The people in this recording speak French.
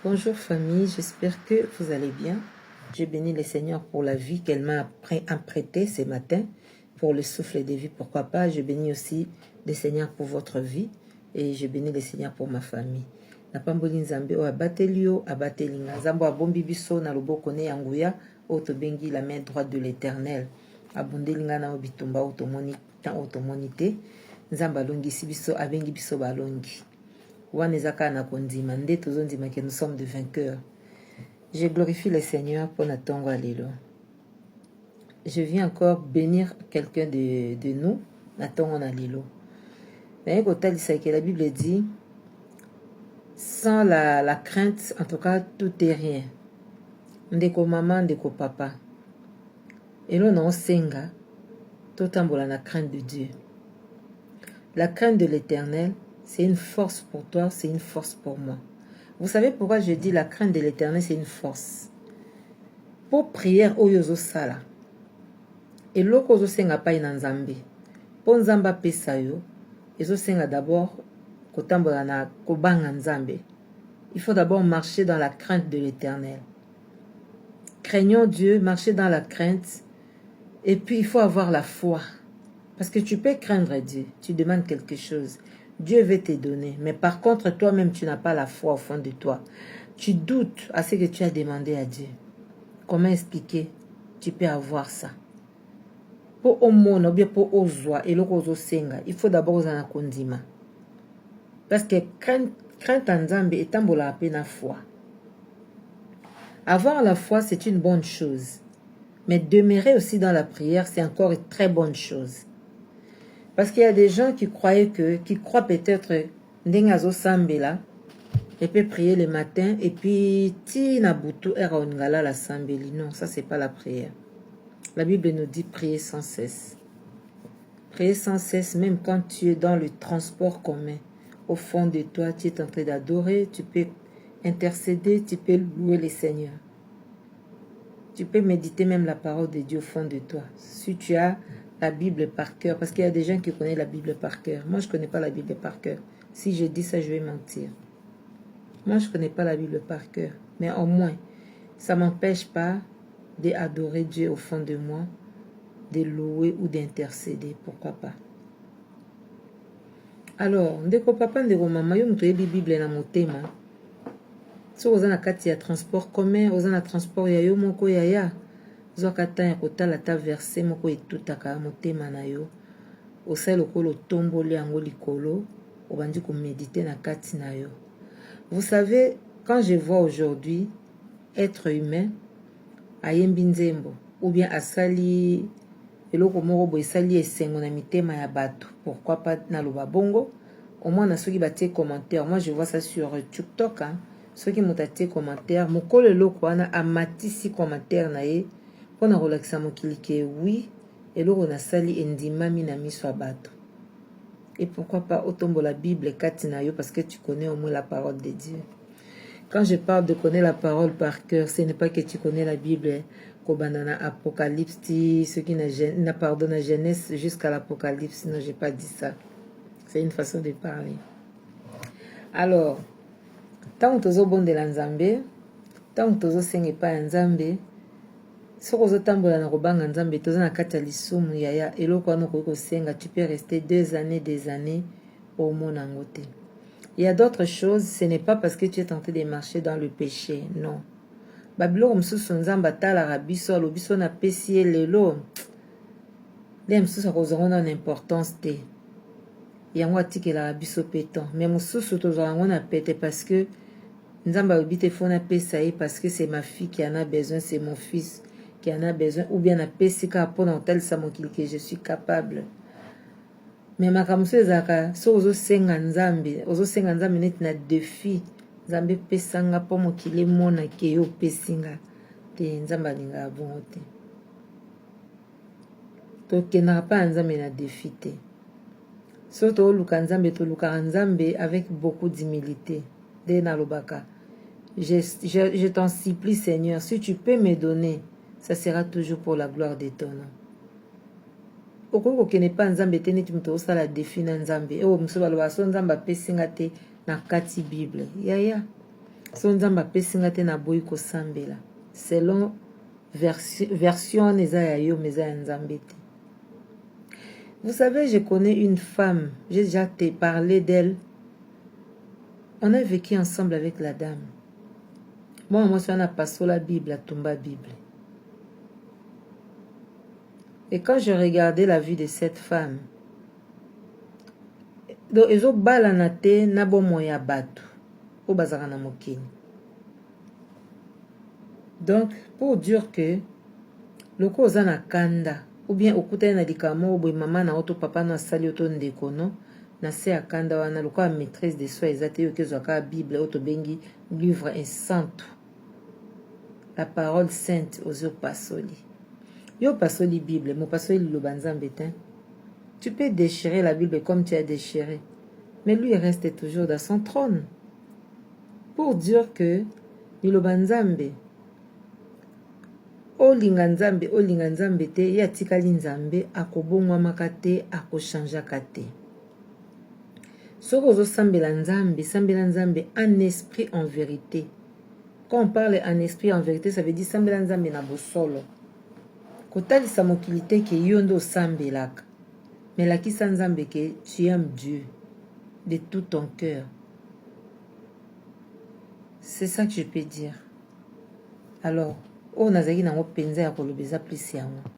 Bonjour famille, j'espère que vous allez bien. Je bénis le Seigneur pour la vie qu'elle m'a prêtée ce matin, pour le souffle de vie, pourquoi pas. Je bénis aussi le Seigneur pour votre vie et je bénis le Seigneur pour ma famille. Napamboli nzambe o abateli yo abateli nga nzambo abombi biso na loboko ne yanguya o tobengi la main droite de l'Éternel. Abundeli nga na bitumba o tomoni te nzambe alongisi biso abengi biso balongi. Nous sommes de vainqueurs. Je glorifie le Seigneur pour notre tongo alléluia. Je viens encore bénir quelqu'un de nous, notre tongo alléluia. La Bible dit, sans la crainte, en tout cas, tout est rien. Ndeko maman, ndeko papa. Et là, on senga, tout en la crainte de Dieu. La crainte de l'Éternel, c'est une force pour toi, c'est une force pour moi. Vous savez pourquoi je dis la crainte de l'Éternel, c'est une force. Pour prier au yozo sala. Et loko zo senga pa ina nzambe. Po nzamba pesa yo, ezo senga d'abord kotambola na kobanga nzambe. Il faut d'abord marcher dans la crainte de l'Éternel. Craignons Dieu, marcher dans la crainte. Et puis il faut avoir la foi. Parce que tu peux craindre Dieu. Tu demandes quelque chose. Dieu veut te donner. Mais par contre, toi-même, tu n'as pas la foi au fond de toi. Tu doutes à ce que tu as demandé à Dieu. Comment expliquer? Tu peux avoir ça. Pour au monde, ou bien pour au joie, et l'autre senga, il faut d'abord aux anakondima. Parce que crainte en Zambie est un la peine à foi. Avoir la foi, c'est une bonne chose. Mais demeurer aussi dans la prière, c'est encore une très bonne chose. Parce qu'il y a des gens qui croient peut-être Ndengazo Sambela et peut prier le matin et puis Tina Butu Eraongala la Sambeli. Non, ça c'est pas la prière. La Bible nous dit prier sans cesse. Prier sans cesse, même quand tu es dans le transport commun. Au fond de toi, tu es en train d'adorer, tu peux intercéder, tu peux louer le Seigneur. Tu peux méditer même la parole de Dieu au fond de toi. Si tu as la Bible par cœur, parce qu'il y a des gens qui connaissent la Bible par cœur. Moi, je ne connais pas la Bible par cœur. Si je dis ça, je vais mentir. Moi, je ne connais pas la Bible par cœur. Mais au moins, ça ne m'empêche pas d'adorer Dieu au fond de moi, de louer ou d'intercéder. Pourquoi pas? Alors, ndeko papa, ndeko mama, yo muto yebi Bible na motema. So oza na kati ya transport commun, oza na transport ya yo moko yaya. Zwaka ta ya kotala ta verset moko etutaka motema na yo. Osai lokolo tomboli yango likolo, obandi ko méditer na kati na yo. Vous savez, quand je vois aujourd'hui être humain ayembi nzembo ou bien asali eloko moko bo esali esengo na mitema ya bato, pourquoi pas na loba bongo, au moins na soki batie commentaire. Moi je vois ça sur TikTok hein. Ceux qui m'ont acheté commentaire, mokolo eloko wana amatisi commentaire na ye pona relaxa mokili ke oui eloko na sali endimami na miso ya bato. Et pourquoi pas autombo la Bible katina yo parce que tu connais au moins la parole de Dieu. Quand je parle de connaître la parole par cœur, ce n'est pas que tu connais la Bible Kobanana Apocalypse, ce qui n'a pardonné la Genèse jusqu'à l'Apocalypse. Non, j'ai pas dit ça. C'est une façon de parler. Alors, tant que tu bon de l'Anzambe, tant que tu senge pas Nzambe, soko zotambola na kobanga Nzambe toza na kati ya lisumu yaya eloko wana ko senga, tu peux rester des années au monde angote. Il y a d'autres choses, ce n'est pas parce que tu es tenté de marcher dans le péché, non. Babylone msusu nzamba tala rabiso alobiso na pesi lelo. Les msusu akozango na importance te. Yango atikela rabiso pétant. Mais msusu tozango na pete parce que nzamba obite fona pesa parce que c'est ma fille qui en a besoin, c'est mon fils qui en a besoin, ou bien na pesi ka pona tel sa mokili que je suis capable. Mais makamso ezaka so ozosenga nzambe neti na défi nzambe pesanga po mokili mona ke yo pesinga te nzambe alinga bongo te. Tokendaka pa nzambe na défi te. So toluka nzambe tolukaka nzambe avec beaucoup d'humilité. De nalobaka. Je t'en supplie Seigneur, si tu peux me donner, ça sera toujours pour la gloire de ton nom. Okoko kene pa nzambe te neti muto osala défi na nzambe. O muso baloba so nzamba pesinga te na kati Bible. Yaya. so nzambe apesi nga te naboyi kosambela selon version eza ya yo eza ya nzambe te. Vous savez, je connais une femme, j'ai déjà parlé d'elle. On a vécu ensemble avec la dame. Moi on a passé la Bible, à tomba Bible. Et quand je regardais la vie de cette femme, donc ezo bala na te na bomo ya bato o bazaka na mokini. Donc pour dire que loko oza na kanda ou bien okutana na likamo boy mama na auto papa na sali auto ndeko no na se ya kanda wana loko a maîtrise de soi ezate yo kezo ka Bible auto bengi livre saint, la parole sainte aux pasoli. Yo pasoli Bible, mo pasoli lo banzambe te. Tu peux déchirer la Bible comme tu as déchiré. Mais lui, il reste toujours dans son trône. Pour dire que, Niloba Nzambe, Olinga Nzambe te, yatikali Nzambe, akobongwa makate, akochanja kate. Soko zo sambela Nzambe, en esprit en vérité. Quand on parle en esprit en vérité, ça veut dire sambela Nzambe na bosolo. Kotalisa mokili te ke yondo sambelaka. Mais la qui Nzambe que tu aimes Dieu de tout ton cœur. C'est ça que je peux dire. Alors, on a zaki na ngo penza ya kolobeza plus yango.